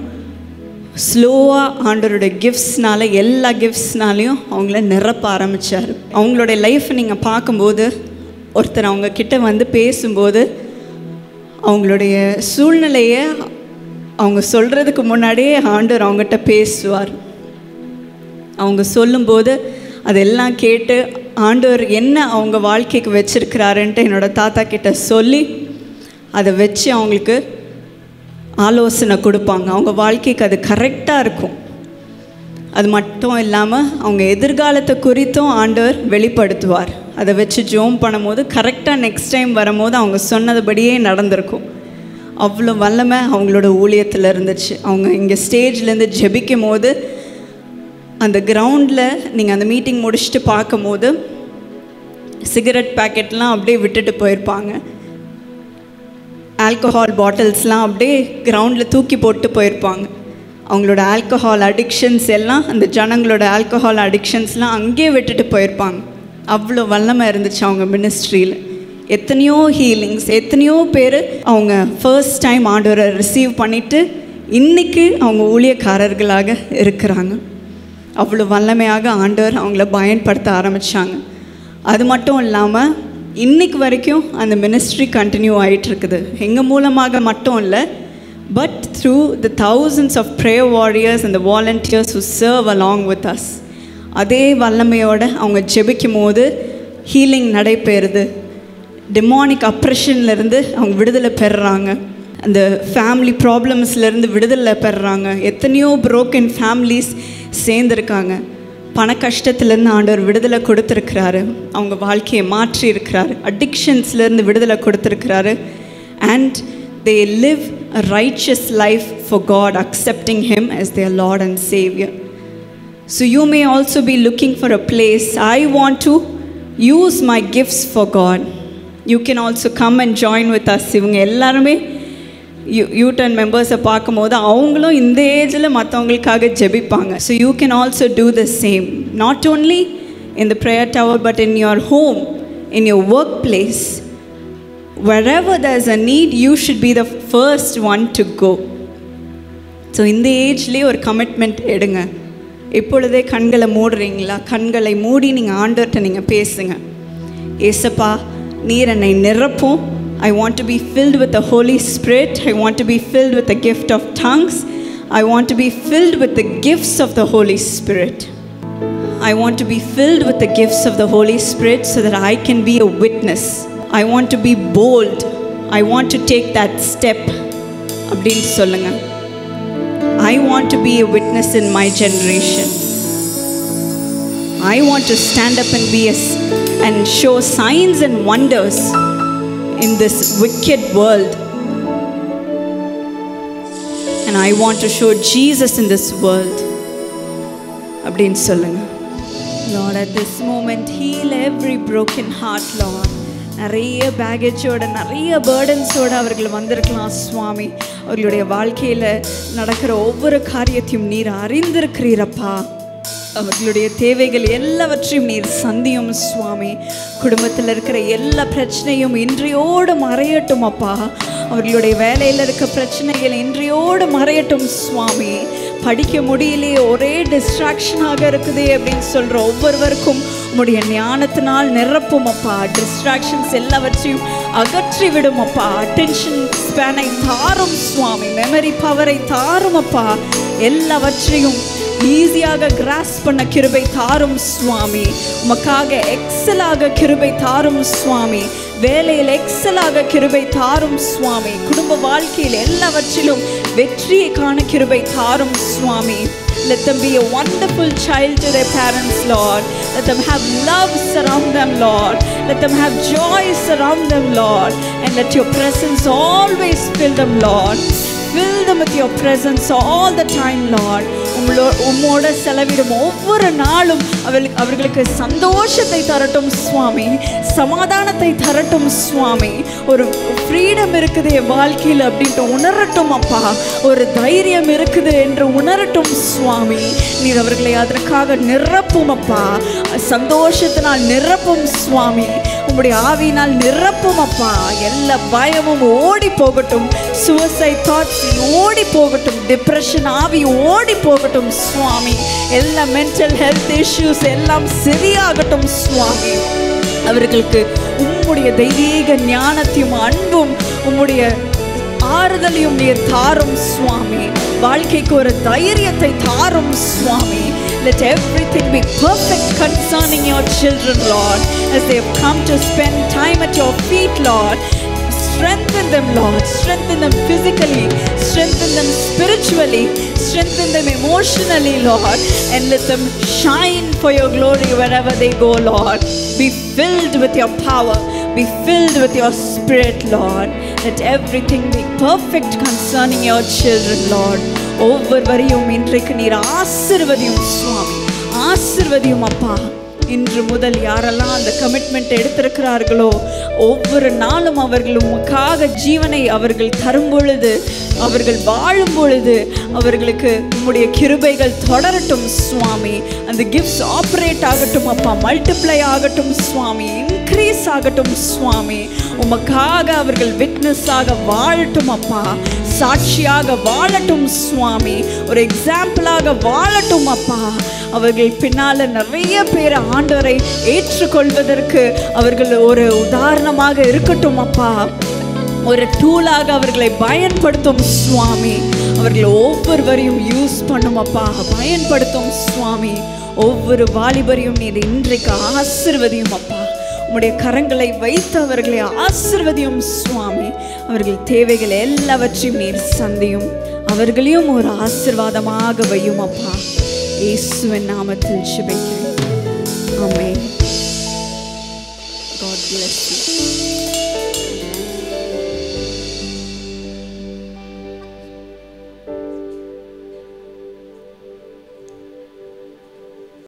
ஸ்லோவாக ஆண்டவருடைய கிஃப்ட்ஸ்னால, எல்லா கிஃப்ட்ஸ்னாலையும் அவங்கள நிரப்ப ஆரம்பித்தார். அவங்களுடைய லைஃப்பை நீங்கள் பார்க்கும்போது, ஒருத்தர் அவங்க கிட்ட பேசும்போது அவங்களுடைய சூழ்நிலையை அவங்க சொல்கிறதுக்கு முன்னாடியே ஆண்டவர் அவங்ககிட்ட பேசுவார். அவங்க சொல்லும்போது அதெல்லாம் கேட்டு ஆண்டவர் என்ன அவங்க வாழ்க்கைக்கு வச்சுருக்கிறாருன்ட்டு என்னோடய தாத்தா கிட்ட சொல்லி அதை வச்சு அவங்களுக்கு ஆலோசனை கொடுப்பாங்க. அவங்க வாழ்க்கைக்கு அது கரெக்டாக இருக்கும். அது மட்டும் இல்லாமல் அவங்க எதிர்காலத்தை குறித்தும் ஆண்டவர் வெளிப்படுத்துவார். அதை வச்சு ஜோம் பண்ணும்போது கரெக்டாக நெக்ஸ்ட் டைம் வரும்போது அவங்க சொன்னதுபடியே நடந்திருக்கும். அவ்வளோ வல்லமை அவங்களோட ஊழியத்தில் இருந்துச்சு. அவங்க இங்கே ஸ்டேஜ்லேருந்து ஜெபிக்கும் போது அந்த கிரவுண்டில் நீங்கள் அந்த மீட்டிங் முடிச்சுட்டு பார்க்கும்போது சிகரெட் பேக்கெட்லாம் அப்படியே விட்டுட்டு போயிருப்பாங்க. ஆல்கஹால் பாட்டில்ஸ்லாம் அப்படியே கிரவுண்டில் தூக்கி போட்டு போயிருப்பாங்க. அவங்களோட ஆல்கஹால் அடிக்ஷன்ஸ் எல்லாம், அந்த ஜனங்களோட ஆல்கஹால் அடிக்ஷன்ஸ்லாம் அங்கேயே விட்டுட்டு போயிருப்பாங்க. அவ்வளோ வல்லமை இருந்துச்சு அவங்க மினிஸ்ட்ரியில். எத்தனையோ ஹீலிங்ஸ், எத்தனையோ பேர் அவங்க ஃபர்ஸ்ட் டைம் ஆண்டவரை ரிசீவ் பண்ணிவிட்டு இன்றைக்கி அவங்க ஊழியக்காரர்களாக இருக்கிறாங்க. அவ்வளோ வல்லமையாக ஆண்டவர் அவங்கள பயன்படுத்த ஆரம்பித்தாங்க. அது மட்டும் இல்லாமல் இன்றைக்கு வரைக்கும் அந்த மினிஸ்ட்ரி கண்டினியூ ஆகிட்டுருக்குது. எங்கள் மூலமாக மட்டும் இல்லை, but through the thousands of prayer warriors and the volunteers who serve along with us. அதே வல்லமையோடு அவங்க ஜெபிக்கும் போது ஹீலிங் நடைபெறுது. டெமானிக் அப்ரெஷன்லேருந்து அவங்க விடுதலை பெறுறாங்க. அந்த ஃபேமிலி ப்ராப்ளம்ஸ்லேருந்து விடுதலை பெறுறாங்க. எத்தனையோ புரோக்கன் ஃபேமிலிஸ் சேர்ந்துருக்காங்க. பண கஷ்டத்துலேருந்து ஆண்டவர் விடுதலை கொடுத்துருக்கிறாரு. அவங்க வாழ்க்கையை மாற்றி இருக்கிறாரு. அடிக்ஷன்ஸ்லேருந்து விடுதலை கொடுத்துருக்கிறாரு. And they live a righteous life for God, accepting Him as their Lord and Savior. So you may also be looking for a place. I want to use my gifts for God. You can also come and join with us. இவங்க எல்லாருமே U-turn மெம்பர்ஸை பார்க்கும்போது அவங்களும் இந்த ஏஜில் மற்றவங்களுக்காக ஜெபிப்பாங்க. So you can also do the same, not only in the prayer tower but in your home, in your work place. wherever there's a need, you should be the first one to go. So இந்த ஏஜ்லேயே ஒரு commitment எடுங்க. இப்பொழுதே கண்களை மூடுறீங்களா? கண்களை மூடி நீங்கள் ஆண்டவர்கிட்ட நீங்கள் பேசுங்க. ஏசப்பா, நீர் என்னை நிரப்பும். I want to be filled with the Holy Spirit. I want to be filled with the gift of tongues. I want to be filled with the gifts of the Holy Spirit. I want to be filled with the gifts of the Holy Spirit so that I can be a witness. I want to be bold. I want to take that step. அப்படின்னு சொல்லுங்க. I want to be a witness in my generation. I want to stand up and show signs and wonders in this wicked world. And I want to show Jesus in this world. அப்படின்னு சொல்லுங்க. Lord, at this moment, heal every broken heart, Lord. நிறைய பேகேஜோட, நிறைய பேர்டன்ஸோடு அவர்கள் வந்திருக்கலாம் சுவாமி. அவர்களுடைய வாழ்க்கையில் நடக்கிற ஒவ்வொரு காரியத்தையும் நீர் அறிந்திருக்கிறீரப்பா. அவர்களுடைய தேவைகள் எல்லாவற்றையும் நீர் சந்தியும் சுவாமி. குடும்பத்தில் இருக்கிற எல்லா பிரச்சனையும் இன்றையோடு மறையட்டும் அப்பா. அவர்களுடைய வேலையில் இருக்க பிரச்சனைகள் இன்றையோடு மறையட்டும் சுவாமி. படிக்க முடியலையே, ஒரே டிஸ்ட்ராக்ஷனாக இருக்குதே அப்படின்னு சொல்கிற ஒவ்வொருவருக்கும் உம்முடைய ஞானத்தினால் நிரப்பும் அப்பா. டிஸ்ட்ராக்ஷன்ஸ் எல்லாவற்றையும் அகற்றி விடும் அப்பா. அட்டென்ஷன் ஸ்பேனை தாரும் சுவாமி. மெமரி பவரை தாரும் அப்பா. எல்லாவற்றையும் ஈஸியாக கிராஸ் பண்ண கிருபை தாரும் சுவாமி. உமக்காக எக்ஸலாக கிருபை தாரும் சுவாமி. வேலையில் எக்ஸலாக கிருபை தாரும் சுவாமி. குடும்ப வாழ்க்கையில் எல்லாவற்றிலும் வெற்றியை காண கிருபை தாரும் சுவாமி. Let them be a wonderful child to their parents, Lord. Let them have love surround them, Lord. Let them have joy surround them, Lord. And let your presence always fill them, Lord. Fill them with your presence all the time, Lord. உம்மோட செலவிடும் ஒவ்வொரு நாளும் அவர்களுக்கு சந்தோஷத்தை தரட்டும் சுவாமி. சமாதானத்தை தரட்டும் சுவாமி. ஒரு ஃப்ரீடம் இருக்குது என் வாழ்க்கையில் அப்படின்ட்டு உணரட்டும் அப்பா. ஒரு தைரியம் இருக்குது என்று உணரட்டும் சுவாமி. நீர் அவர்களை அதற்காக நிரப்பும் அப்பா. சந்தோஷத்தினால் நிரப்பும் சுவாமி. உம்முடைய ஆவியினால் நிரப்பும் அப்பா. எல்லா பயமும் ஓடி போகட்டும். சூசைட் தாட்ஸ் ஓடி போகட்டும். டிப்ரெஷன் ஆவி ஓடி போகட்டும் சுவாமி. எல்லா மென்டல் ஹெல்த் இஷ்யூஸ் எல்லாம் சரியாகட்டும் சுவாமி. அவர்களுக்கு உம்முடைய தெய்வீக ஞானத்தையும் அன்பும் உம்முடைய ஆறுதலையும் நீர் தாரும் சுவாமி. வாழ்க்கைக்கு ஒரு தைரியத்தை தாரும் சுவாமி. Let everything be perfect concerning your children, Lord, as they have come to spend time at your feet, Lord. strengthen them, Lord. Strengthen them physically, strengthen them spiritually, strengthen them emotionally, Lord, and let them shine for your glory wherever they go, Lord. Be filled with your power, be filled with your spirit, Lord. Let everything be perfect concerning your children, Lord. ஒவ்வொருவரையும் இன்றைக்கு நீர் ஆசீர்வதியும் சுவாமி, ஆசீர்வதியும் அப்பா. இன்று முதல் யாரெல்லாம் அந்த கமிட்மெண்ட் எடுத்திருக்கிறார்களோ ஒவ்வொரு நாளும் அவர்கள் உமக்காக ஜீவனை அவர்கள் தரும் பொழுது, அவர்கள் வாழும் பொழுது அவர்களுக்கு உம்முடைய கிருபைகள் தொடரட்டும் சுவாமி. அந்த கிஃப்ட்ஸ் ஆப்ரேட் ஆகட்டும் அப்பா, மல்டிப்ளை ஆகட்டும் சுவாமி, இன்க்ரீஸ் ஆகட்டும் சுவாமி. உமக்காக அவர்கள் விட்னஸாக வாழட்டும் அப்பா, சாட்சியாக வாழட்டும் சுவாமி, ஒரு எக்ஸாம்பிளாக வாழட்டும் அப்பா. அவர்கள் பின்னால் நிறைய பேர் ஆண்டவரை ஏற்றுக்கொள்வதற்கு அவர்கள் ஒரு உதாரணமாக இருக்கட்டும் அப்பா, ஒரு டூலாக அவர்களை பயன்படுத்தும் சுவாமி. அவர்கள் ஒவ்வொருவரையும் யூஸ் பண்ணும் அப்பா, பயன்படுத்தும் சுவாமி. ஒவ்வொரு வாலிபரையும் நீர் இன்றைக்கு ஆசீர்வதியும் அப்பா. உம்முடைய கரங்களை வைத்து அவர்களை ஆசீர்வதியும் சுவாமி. அவர்கள் தேவைகள் எல்லாவற்றையும் நீர் சந்தியும், அவர்களையும் ஒரு ஆசீர்வாதமாக வையும் அப்பா. இயேசுவின் நாமத்தில் ஜெபிக்கிறேன். ஆமென். God bless you.